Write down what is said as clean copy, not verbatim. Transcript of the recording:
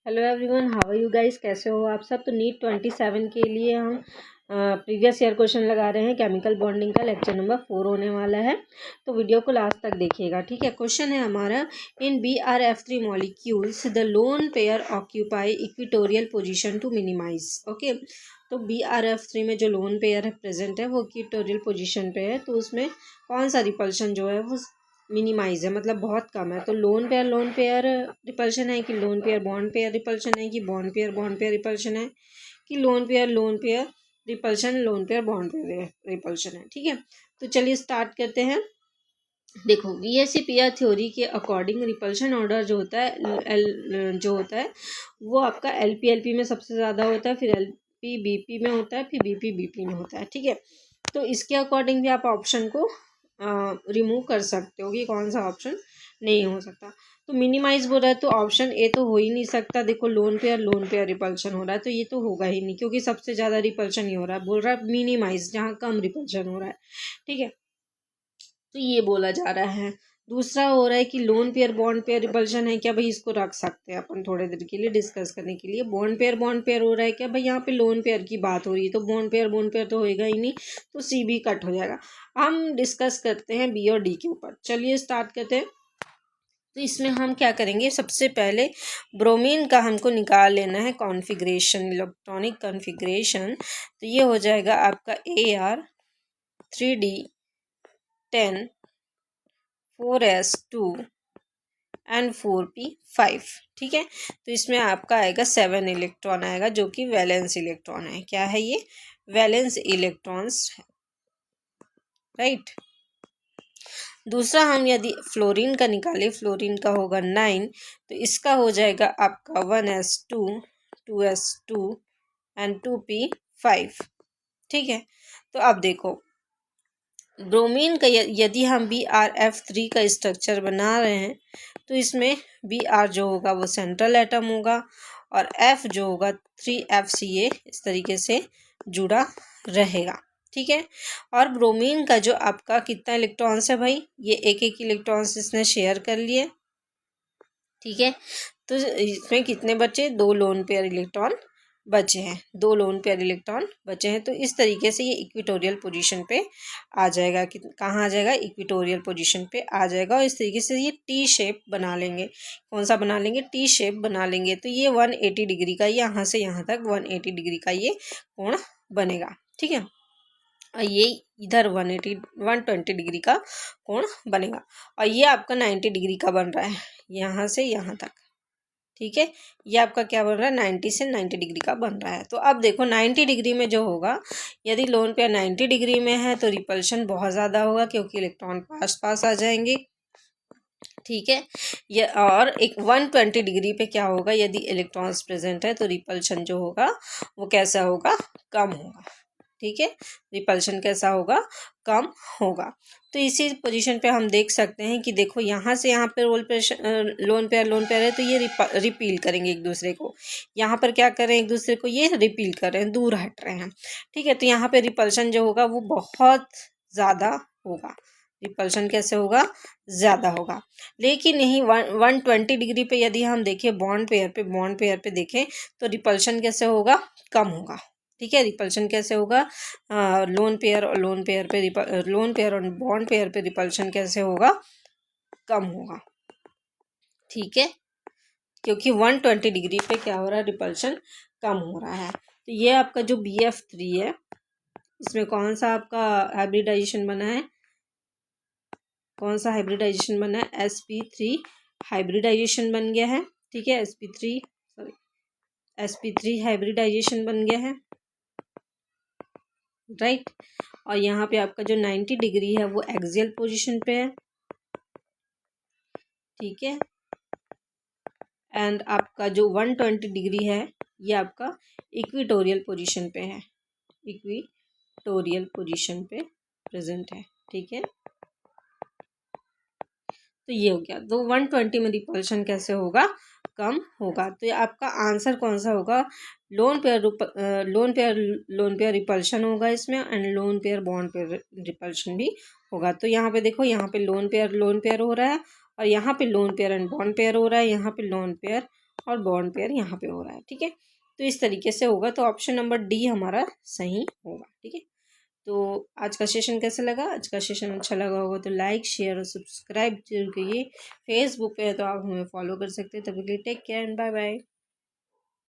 Hello everyone, how are you guys. कैसे हो आप सब। तो नीट 27 के लिए हम प्रीवियस ईयर क्वेश्चन लगा रहे हैं। केमिकल बॉन्डिंग का लेक्चर नंबर 4 होने वाला है, तो वीडियो को लास्ट तक देखिएगा। ठीक है। क्वेश्चन है हमारा, in BRF3 molecules the lone pair occupy equatorial position to minimise. Okay, तो BRF3 में जो लोन पेयर है प्रेजेंट है वो इक्विटोरियल पोजीशन पे है, तो उसमें कौन सा रिपल्शन जो है वो मिनिमाइज है, मतलब बहुत कम है। तो लोन पेयर रिपल्शन है कि लोन पेयर रिपल्शन है कि बॉन्ड पेयर रिपल्शन है कि lone pair bond pair repulsion है। ठीक है, तो चलिए स्टार्ट करते हैं। देखो, VSEPR थ्योरी के अकॉर्डिंग रिपल्शन ऑर्डर जो होता है वो आपका LP में सबसे ज़्यादा होता है, फिर LP BP में होता है, फिर BP BP में होता है। ठीक है, तो इसके अकॉर्डिंग भी आप ऑप्शन को रिमूव कर सकते हो कि कौन सा ऑप्शन नहीं हो सकता। तो मिनिमाइज बोल रहा है तो ऑप्शन ए तो हो ही नहीं सकता। देखो, लोन पेयर रिपल्शन हो रहा है तो ये तो होगा ही नहीं, क्योंकि सबसे ज़्यादा रिपल्शन ही हो रहा है। बोल रहा है मिनिमाइज जहाँ कम रिपल्शन हो रहा है। ठीक है, तो ये बोला जा रहा है। दूसरा हो रहा है कि lone pair bond pair repulsion है क्या भाई, इसको रख सकते हैं अपन थोड़े देर के लिए डिस्कस करने के लिए। बॉन्ड पेयर हो रहा है क्या भाई, यहाँ पे लोन पेयर की बात हो रही है तो बॉन्ड पेयर तो होएगा ही नहीं, तो सी भी कट हो जाएगा। हम डिस्कस करते हैं बी और डी के ऊपर। चलिए स्टार्ट करते हैं। तो इसमें हम क्या करेंगे, सबसे पहले ब्रोमीन का हमको निकाल लेना है कॉन्फ़िगरेशन, इलेक्ट्रॉनिक कॉन्फ़िगरेशन। तो ये हो जाएगा आपका AR3D10 4s2 and 4p5। ठीक है, तो इसमें आपका आएगा 7 इलेक्ट्रॉन आएगा, जो कि वैलेंस इलेक्ट्रॉन है। क्या है ये, वैलेंस इलेक्ट्रॉन्स है, राइट। दूसरा हम यदि फ्लोरीन का निकालें, फ्लोरीन का होगा 9, तो इसका हो जाएगा आपका 1s2 2s2 and 2p5। ठीक है, तो अब देखो, ब्रोमीन का यदि हम BRF3 का स्ट्रक्चर बना रहे हैं तो इसमें BR जो होगा वो सेंट्रल एटम होगा और F जो होगा 3FCA इस तरीके से जुड़ा रहेगा। ठीक है, और ब्रोमीन का जो आपका कितना इलेक्ट्रॉन्स है भाई, ये एक इलेक्ट्रॉन्स इसने शेयर कर लिए। ठीक है, तो इसमें कितने बचे, 2 लोन पेयर इलेक्ट्रॉन बचे हैं, 2 लोन पेयर इलेक्ट्रॉन बचे हैं। तो इस तरीके से ये इक्विटोरियल पोजीशन पे आ जाएगा। कहाँ आ जाएगा, इक्विटोरियल पोजीशन पे आ जाएगा। और इस तरीके से ये टी शेप बना लेंगे। कौन सा बना लेंगे, टी शेप बना लेंगे। तो ये 180 डिग्री का, यहाँ से यहाँ तक 180 डिग्री का ये कोण बनेगा। ठीक है, और ये इधर 120 डिग्री का कोण बनेगा, और ये आपका 90 डिग्री का बन रहा है यहाँ से यहाँ तक। ठीक है, ये आपका क्या बन रहा है, 90 से 90 डिग्री का बन रहा है। तो अब देखो 90 डिग्री में जो होगा, यदि लोन पेयर 90 डिग्री में है तो रिपल्शन बहुत ज़्यादा होगा, क्योंकि इलेक्ट्रॉन पास आ जाएंगे। ठीक है, ये और एक 120 डिग्री पे क्या होगा, यदि इलेक्ट्रॉन्स प्रेजेंट है तो रिपल्शन जो होगा वो कैसा होगा, कम होगा। ठीक है, रिपल्शन कैसा होगा, कम होगा। तो इसी पोजीशन पे हम देख सकते हैं कि देखो, यहाँ से यहाँ पे लोन पेयर है तो ये रिपील करेंगे एक दूसरे को। यहाँ पर क्या कर रहे हैं, एक दूसरे को ये रिपील कर रहे हैं, दूर हट रहे हैं। ठीक है, तो यहाँ पे रिपल्शन जो होगा वो बहुत ज़्यादा होगा। रिपल्शन कैसे होगा, ज़्यादा होगा। लेकिन यही 120 डिग्री पे यदि हम देखें बॉन्ड पेयर पे देखें तो रिपल्शन कैसे होगा, कम होगा। ठीक है, रिपल्शन कैसे होगा, लोन पेयर और बॉन्ड पेयर पे रिपल्शन कैसे होगा, कम होगा। ठीक है, क्योंकि 120 डिग्री पे क्या हो रहा है, रिपल्शन कम हो रहा है। तो ये आपका जो BF3 है, इसमें कौन सा आपका हाइब्रिडाइजेशन बना है, sp3 हाइब्रिडाइजेशन बन गया है। ठीक है, sp3 हाइब्रिडाइजेशन बन गया है, राइट। और यहाँ पे आपका जो 90 डिग्री है वो एक्सियल पोजीशन पे है। ठीक है, एंड आपका जो 120 डिग्री है ये आपका इक्विटोरियल पोजीशन पे है, इक्विटोरियल पोजीशन पे प्रेजेंट है। ठीक है, तो ये हो गया। तो 120 में रिपल्शन कैसे होगा, कम होगा। तो ये आपका आंसर कौन सा होगा, लोन पेयर रिपल्शन होगा इसमें, and lone pair bond pair repulsion भी होगा। तो यहाँ पे देखो, यहाँ पे लोन पेयर हो रहा है, और यहाँ पे lone pair and bond pair हो रहा है, यहाँ पे लोन पेयर और बॉन्ड पेयर यहाँ पे हो रहा है। ठीक है, तो इस तरीके से होगा, तो ऑप्शन नंबर डी हमारा सही होगा। ठीक है, तो आज का सेशन कैसा लगा? आज का सेशन अच्छा लगा होगा तो लाइक शेयर और सब्सक्राइब जरूर करिए। फेसबुक पे है तो आप हमें फॉलो कर सकते हैं। तभी के लिए take care and bye bye.